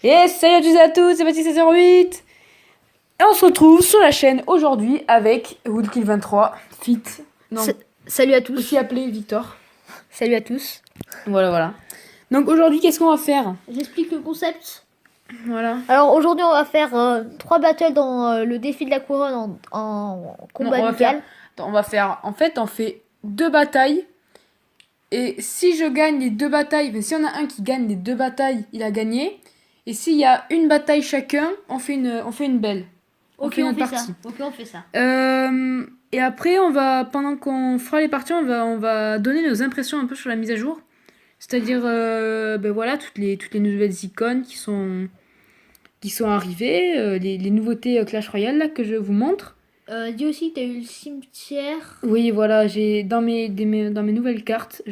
Et salut à tous et à toutes, c'est Baptiste708. Et on se retrouve sur la chaîne aujourd'hui avec Woodkill23, Fit, non, Salut à tous. aussi appelé Victor. Salut à tous. Voilà. Donc aujourd'hui, qu'est-ce qu'on va faire? J'explique le concept. Voilà. Alors aujourd'hui, on va faire 3 battles dans le défi de la couronne en combat amical. En fait, on fait 2 batailles. Et si je gagne les 2 batailles, si on a un qui gagne les 2 batailles, il a gagné. Et s'il y a une bataille chacun, on fait une belle. Ok, fait on une fait partie. ça. Ok, on fait ça. Et après, pendant qu'on fera les parties, on va donner nos impressions un peu sur la mise à jour. C'est-à-dire, voilà, toutes les nouvelles icônes qui sont arrivées, les nouveautés Clash Royale là, que je vous montre. Dis aussi que tu as eu le cimetière. Oui, voilà, dans mes nouvelles cartes,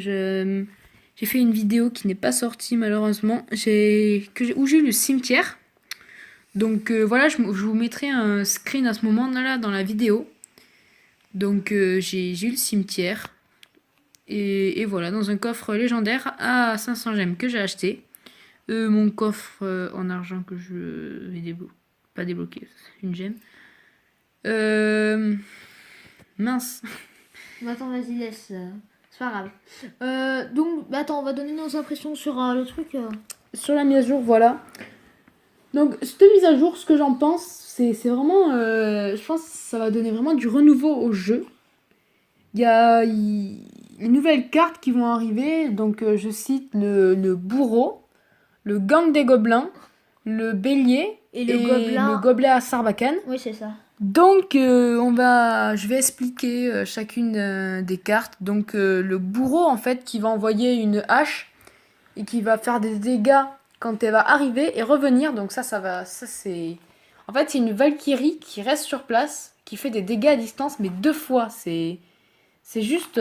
j'ai fait une vidéo qui n'est pas sortie malheureusement, où j'ai eu le cimetière. Donc voilà, je vous mettrai un screen à ce moment-là dans la vidéo. Donc j'ai eu le cimetière. Et voilà, dans un coffre légendaire à 500 gemmes que j'ai acheté. Mon coffre en argent que je vais pas débloquer, c'est une gemme. Mince. Attends, vas-y, laisse. C'est pas grave. Donc, attends, on va donner nos impressions sur le truc. Sur la mise à jour, voilà. Donc, cette mise à jour, ce que j'en pense, c'est vraiment... je pense que ça va donner vraiment du renouveau au jeu. Il y a les nouvelles cartes qui vont arriver. Donc, je cite le bourreau, le gang des gobelins, le bélier et le gobelet à Sarbacane. Oui, c'est ça. Donc, je vais expliquer chacune des cartes. Donc, le bourreau, en fait, qui va envoyer une hache et qui va faire des dégâts quand elle va arriver et revenir. Donc ça c'est... En fait, c'est une Valkyrie qui reste sur place, qui fait des dégâts à distance, mais 2 fois. C'est juste,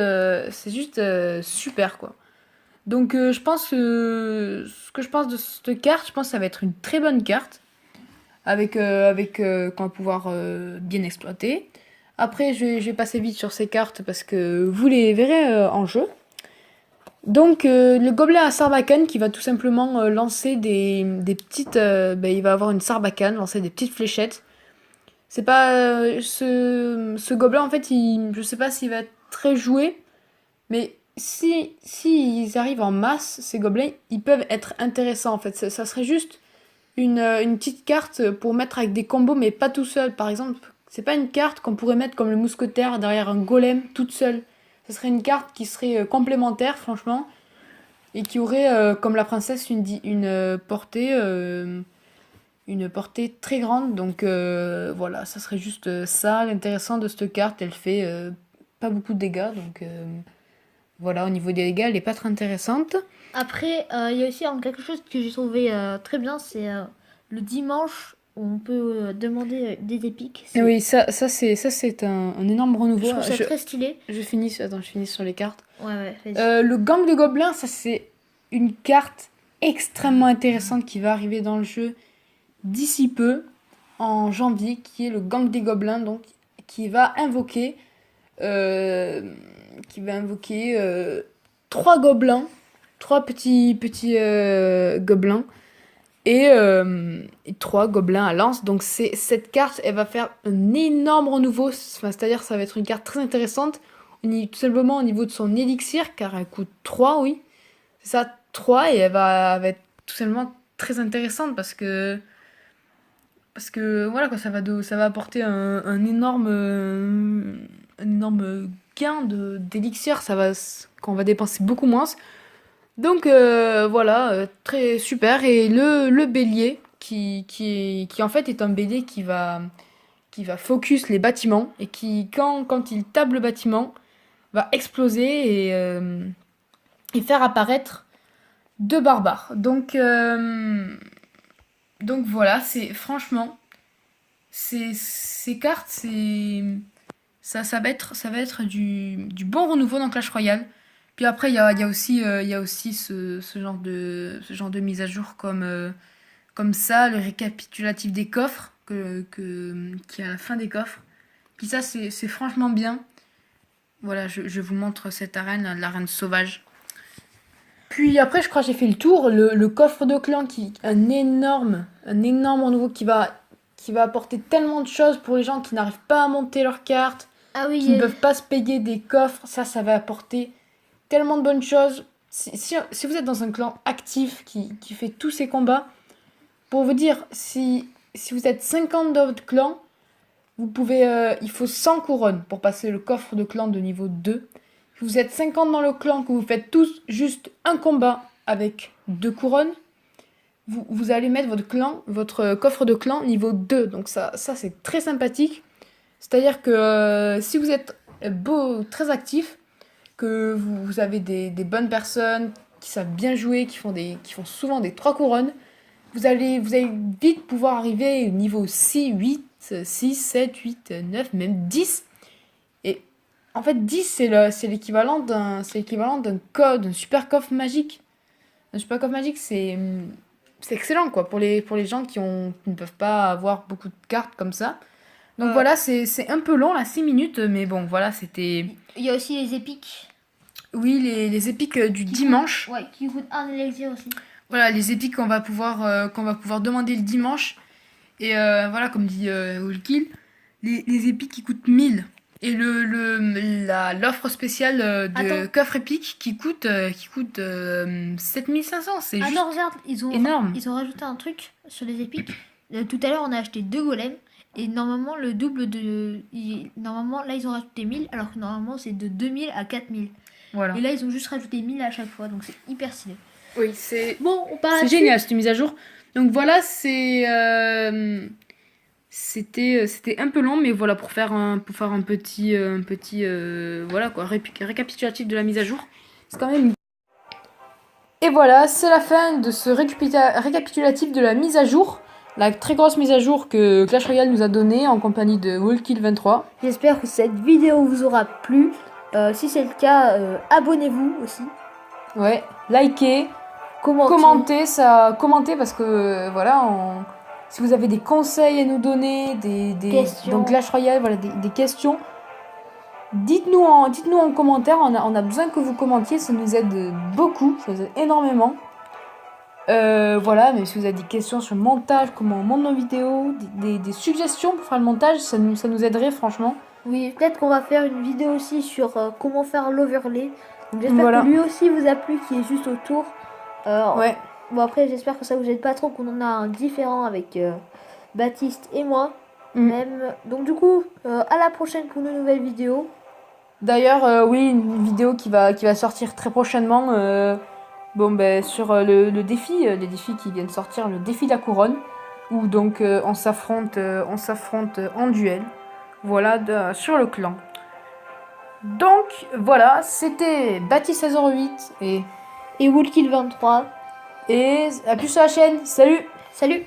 super, quoi. Donc je pense que... Ce que je pense de cette carte, je pense que ça va être une très bonne carte. Qu'on va pouvoir bien exploiter. Après, je vais passer vite sur ces cartes parce que vous les verrez en jeu. Donc le gobelet à Sarbacane qui va tout simplement lancer des petites... il va avoir une Sarbacane, lancer des petites fléchettes. C'est pas... ce gobelet en fait, je sais pas s'il va être très joué, mais si ils arrivent en masse, ces gobelets, ils peuvent être intéressants en fait. Ça serait juste une petite carte pour mettre avec des combos, mais pas tout seul. Par exemple, c'est pas une carte qu'on pourrait mettre comme le mousquetaire derrière un golem toute seule. Ce serait une carte qui serait complémentaire, franchement, et qui aurait, comme la princesse, une portée très grande. Donc voilà, ça serait juste ça. L'intéressant de cette carte, elle fait pas beaucoup de dégâts. Donc voilà, au niveau des dégâts, elle est pas très intéressante. Après, il y a aussi quelque chose que j'ai trouvé très bien, c'est le dimanche où on peut demander des épiques. Oui, ça c'est un énorme renouveau. Je trouve ça très stylé. Je finis sur les cartes. Ouais, vas-y. Le gang de gobelins, ça c'est une carte extrêmement intéressante qui va arriver dans le jeu d'ici peu, en janvier, qui est le gang des gobelins, donc qui va invoquer, euh, 3 gobelins, 3 petits gobelins, et 3 gobelins à lance. Donc cette carte, elle va faire un énorme renouveau, c'est-à-dire ça va être une carte très intéressante, tout simplement au niveau de son élixir, car elle coûte 3, oui. C'est ça, 3, et elle va être tout simplement très intéressante parce que voilà quoi, ça va apporter un énorme gain d'élixir, qu'on va dépenser beaucoup moins. Donc voilà, très super. Et le bélier qui en fait est un bélier qui va focus les bâtiments et qui quand il tape le bâtiment va exploser et faire apparaître 2 barbares. Donc voilà, franchement, ces cartes, ça va être du bon renouveau dans Clash Royale. Puis après, il y a aussi ce genre de mise à jour comme ça, le récapitulatif des coffres qui est à la fin des coffres. Puis ça, c'est franchement bien. Voilà, je vous montre cette arène, l'arène sauvage. Puis après, je crois que j'ai fait le tour. Le coffre de clan, un énorme renouveau qui va apporter tellement de choses pour les gens qui n'arrivent pas à monter leurs cartes, Ah qui ne oui, peuvent pas se payer des coffres. Ça va apporter tellement de bonnes choses. Si vous êtes dans un clan actif qui fait tous ces combats, pour vous dire, si vous êtes 50 dans votre clan, vous pouvez, il faut 100 couronnes pour passer le coffre de clan de niveau 2. Si vous êtes 50 dans le clan, que vous faites tous juste un combat avec 2 couronnes, vous allez mettre votre coffre de clan niveau 2. Donc ça c'est très sympathique. C'est-à-dire que si vous êtes très actif, que vous avez des bonnes personnes qui savent bien jouer, qui font souvent des 3 couronnes, vous allez vite pouvoir arriver au niveau 6, 8, 6, 7, 8, 9, même 10. Et en fait, 10, c'est l'équivalent d'un super coffre magique. Un super coffre magique, c'est excellent, quoi, pour les gens qui ne peuvent pas avoir beaucoup de cartes comme ça. Donc voilà, c'est un peu long, là, 6 minutes, mais bon, voilà, c'était... il y a aussi les épiques. Oui, les épiques du dimanche. Ouais, qui coûtent un élixir aussi. Voilà, les épiques qu'on va pouvoir demander le dimanche. Et voilà, comme dit Will les épiques qui coûtent 1000. Et l'offre spéciale de Attends. coffre épique qui coûte 7500. C'est Ah juste non, regarde, énorme. ils ont rajouté un truc sur les épiques. Tout à l'heure, on a acheté 2 golems. Et normalement, le double de. Normalement, là, ils ont rajouté 1000, alors que normalement, c'est de 2000 à 4000. Voilà. Et là, ils ont juste rajouté 1000 à chaque fois, donc c'est hyper stylé. Oui, c'est Bon, on parle c'est génial cette mise à jour. Donc voilà, c'était un peu long, mais voilà, pour faire un petit voilà quoi, récapitulatif de la mise à jour. C'est quand même. Et voilà, c'est la fin de ce récapitulatif de la mise à jour. La très grosse mise à jour que Clash Royale nous a donnée en compagnie de Wallkill23. J'espère que cette vidéo vous aura plu. Si c'est le cas, abonnez-vous aussi. Ouais, likez, Commentez. commentez parce que voilà, si vous avez des conseils à nous donner, des Questions. donc Clash Royale, voilà, des questions, dites-nous en commentaire. On a besoin que vous commentiez, ça nous aide beaucoup, ça nous aide énormément. Voilà, mais si vous avez des questions sur le montage, comment on monte nos vidéos, des suggestions pour faire le montage, ça nous aiderait franchement. Oui, peut-être qu'on va faire une vidéo aussi sur comment faire l'overlay. Donc j'espère Voilà. que lui aussi vous a plu, qui est juste autour. Ouais. Bon après, j'espère que ça vous aide pas trop, qu'on en a un différent avec Baptiste et moi. Même. Donc du coup, à la prochaine pour une nouvelle vidéo. D'ailleurs, oui, une vidéo qui va sortir très prochainement. Bon, ben, sur le défi, les défis qui viennent sortir, le défi de la couronne, où donc on s'affronte en duel, voilà, sur le clan. Donc voilà, c'était Baptiste1608 Et Woolkill23. et à plus sur la chaîne, salut! Salut!